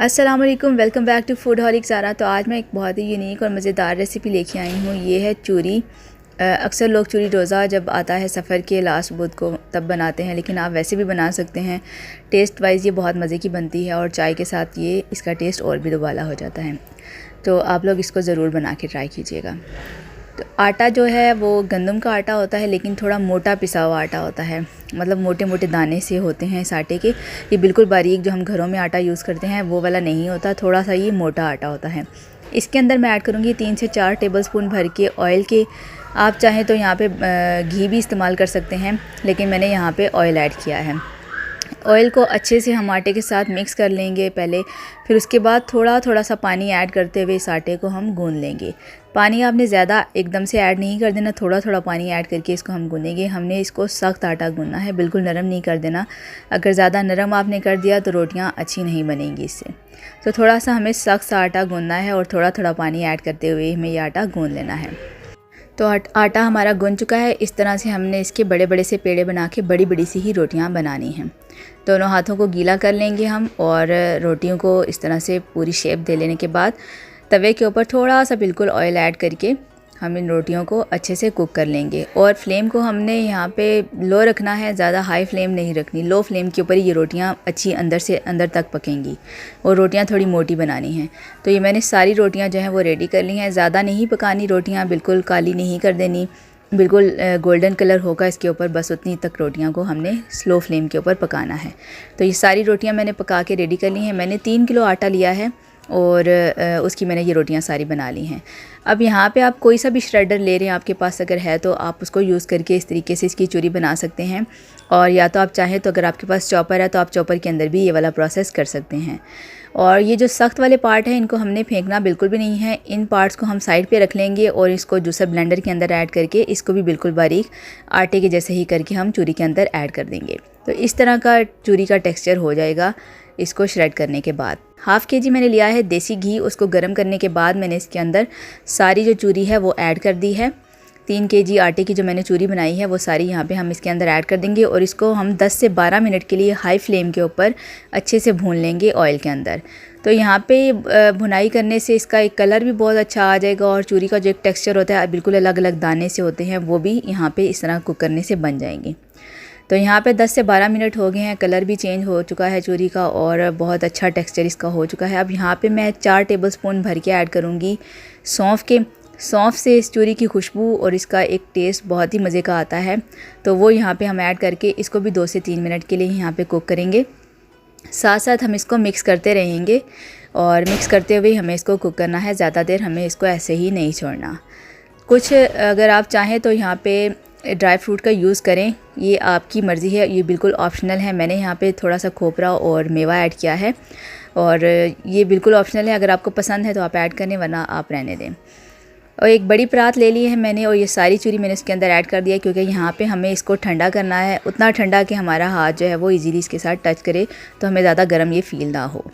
अस्सलाम वालेकुम, welcome back to फूडहॉलिक Zaara. तो आज मैं एक बहुत ही यूनिक और मज़ेदार रेसिपी लेके आई हूँ। ये है चूरी। अक्सर लोग चूरी रोज़ा जब आता है सफ़र के लास्ट बुध को तब बनाते हैं, लेकिन आप वैसे भी बना सकते हैं। टेस्ट वाइज़ ये बहुत मज़े की बनती है और चाय के साथ ये इसका टेस्ट और भी दुबाला हो जाता है। तो आप लोग इसको ज़रूर बना के ट्राई कीजिएगा। तो आटा जो है वो गंदम का आटा होता है, लेकिन थोड़ा मोटा पिसा हुआ आटा होता है, मतलब मोटे मोटे दाने से होते हैं इस आटे के। ये बिल्कुल बारीक जो हम घरों में आटा यूज़ करते हैं वो वाला नहीं होता, थोड़ा सा ये मोटा आटा होता है। इसके अंदर मैं ऐड करूँगी 3 से 4 टेबलस्पून भर के ऑयल के। आप चाहें तो यहाँ पे घी भी इस्तेमाल कर सकते हैं, लेकिन मैंने यहाँ पे ऑयल ऐड किया है। ऑयल को अच्छे से हम आटे के साथ मिक्स कर लेंगे पहले, फिर उसके बाद थोड़ा थोड़ा सा पानी ऐड करते हुए इस आटे को हम गूंद लेंगे। पानी आपने ज़्यादा एकदम से ऐड नहीं कर देना, थोड़ा थोड़ा पानी ऐड करके इसको हम गूंदेंगे। हमने इसको सख्त आटा गूंदना है, बिल्कुल नरम नहीं कर देना। अगर ज़्यादा नरम आपने कर दिया तो रोटियां अच्छी नहीं बनेंगी इससे। तो थोड़ा सा हमें सख्त आटा गूंदना है और थोड़ा थोड़ा पानी ऐड करते हुए हमें ये आटा गूंद लेना है। तो आटा हमारा गूंद चुका है। इस तरह से हमने इसके बड़े बड़े से पेड़े बना के बड़ी बड़ी सी ही रोटियां बनानी हैं। दोनों हाथों को गीला कर लेंगे हम और रोटियों को इस तरह से पूरी शेप दे लेने के बाद तवे के ऊपर थोड़ा सा बिल्कुल ऑयल ऐड करके हम इन रोटियों को अच्छे से कुक कर लेंगे। और फ्लेम को हमने यहाँ पे लो रखना है, ज़्यादा हाई फ्लेम नहीं रखनी। लो फ्लेम के ऊपर ही ये रोटियाँ अच्छी अंदर से अंदर तक पकेंगी और रोटियाँ थोड़ी मोटी बनानी हैं। तो ये मैंने सारी रोटियाँ जो हैं वो रेडी कर ली हैं। ज़्यादा नहीं पकानी रोटियाँ, बिल्कुल काली नहीं कर देनी, बिल्कुल गोल्डन कलर होगा इसके ऊपर, बस उतनी तक रोटियां को हमने स्लो फ्लेम के ऊपर पकाना है। तो ये सारी रोटियां मैंने पका के रेडी कर ली हैं। मैंने 3 किलो आटा लिया है और उसकी मैंने ये रोटियां सारी बना ली हैं। अब यहाँ पे आप कोई सा भी श्रेडर ले रहे हैं, आपके पास अगर है तो आप उसको यूज़ करके इस तरीके से इसकी चूरी बना सकते हैं। और या तो आप चाहें तो अगर आपके पास चॉपर है तो आप चॉपर के अंदर भी ये वाला प्रोसेस कर सकते हैं। और ये जो सख्त वाले पार्ट हैं इनको हमने फेंकना बिल्कुल भी नहीं है। इन पार्ट्स को हम साइड पे रख लेंगे और इसको जूसर ब्लेंडर के अंदर ऐड करके इसको भी बिल्कुल बारीक आटे के जैसे ही करके हम चूरी के अंदर ऐड कर देंगे। तो इस तरह का चूरी का टेक्सचर हो जाएगा इसको श्रेड करने के बाद। हाफ़ के जी मैंने लिया है देसी घी, उसको गर्म करने के बाद मैंने इसके अंदर सारी जो चूरी है वो ऐड कर दी है। 3 केजी आटे की जो मैंने चूरी बनाई है वो सारी यहाँ पे हम इसके अंदर ऐड कर देंगे और इसको हम 10 से 12 मिनट के लिए हाई फ्लेम के ऊपर अच्छे से भून लेंगे ऑयल के अंदर। तो यहाँ पे भुनाई करने से इसका एक कलर भी बहुत अच्छा आ जाएगा और चूरी का जो एक टेक्सचर होता है बिल्कुल अलग अलग दाने से होते हैं, वो भी यहाँ पे इस तरह कुक करने से बन जाएंगे। तो यहाँ पे 10 से 12 मिनट हो गए हैं, कलर भी चेंज हो चुका है चूरी का और बहुत अच्छा टेक्सचर इसका हो चुका है। अब यहाँ पे मैं 4 टेबलस्पून भर के ऐड करूँगी सौंफ के। सौंफ से इस चूरी की खुशबू और इसका एक टेस्ट बहुत ही मज़े का आता है। तो वो यहाँ पे हम ऐड करके इसको भी 2 से 3 मिनट के लिए यहाँ पे कुक करेंगे। साथ साथ हम इसको मिक्स करते रहेंगे और मिक्स करते हुए हमें इसको कुक करना है। ज़्यादा देर हमें इसको ऐसे ही नहीं छोड़ना। कुछ अगर आप चाहें तो यहाँ पे ड्राई फ्रूट का यूज़ करें, ये आपकी मर्ज़ी है, ये बिल्कुल ऑप्शनल है। मैंने यहाँ पे थोड़ा सा खोपरा और मेवा ऐड किया है और ये बिल्कुल ऑप्शनल है। अगर आपको पसंद है तो आप ऐड करें, वरना आप रहने दें। और एक बड़ी परात ले ली है मैंने और ये सारी चूरी मैंने इसके अंदर ऐड कर दिया, क्योंकि यहाँ पे हमें इसको ठंडा करना है, उतना ठंडा कि हमारा हाथ जो है वो इजीली इसके साथ टच करे, तो हमें ज़्यादा गर्म ये फील ना हो।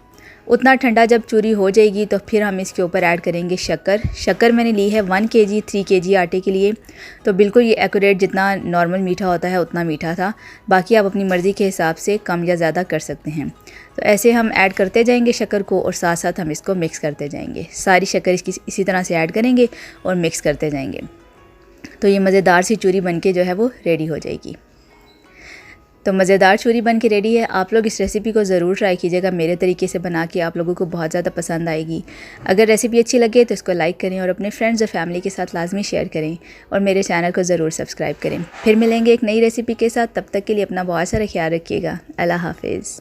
उतना ठंडा जब चूरी हो जाएगी तो फिर हम इसके ऊपर ऐड करेंगे शक्कर। शक्कर मैंने ली है 1 केजी 3 केजी आटे के लिए, तो बिल्कुल ये एक्यूरेट जितना नॉर्मल मीठा होता है उतना मीठा था। बाकी आप अपनी मर्ज़ी के हिसाब से कम या ज़्यादा कर सकते हैं। तो ऐसे हम ऐड करते जाएंगे शक्कर को और साथ साथ हम इसको मिक्स करते जाएंगे। सारी शक्कर इसकी इसी तरह से ऐड करेंगे और मिक्स करते जाएंगे। तो ये मज़ेदार सी चूरी बन के जो है वो रेडी हो जाएगी। तो मज़ेदार चूरी बन के रेडी है। आप लोग इस रेसिपी को ज़रूर ट्राई कीजिएगा, मेरे तरीके से बना के आप लोगों को बहुत ज़्यादा पसंद आएगी। अगर रेसिपी अच्छी लगे तो इसको लाइक करें और अपने फ्रेंड्स और फैमिली के साथ लाजमी शेयर करें और मेरे चैनल को ज़रूर सब्सक्राइब करें। फिर मिलेंगे एक नई रेसिपी के साथ, तब तक के लिए अपना बहुत सारा ख्याल रखिएगा। अल्लाह हाफिज़।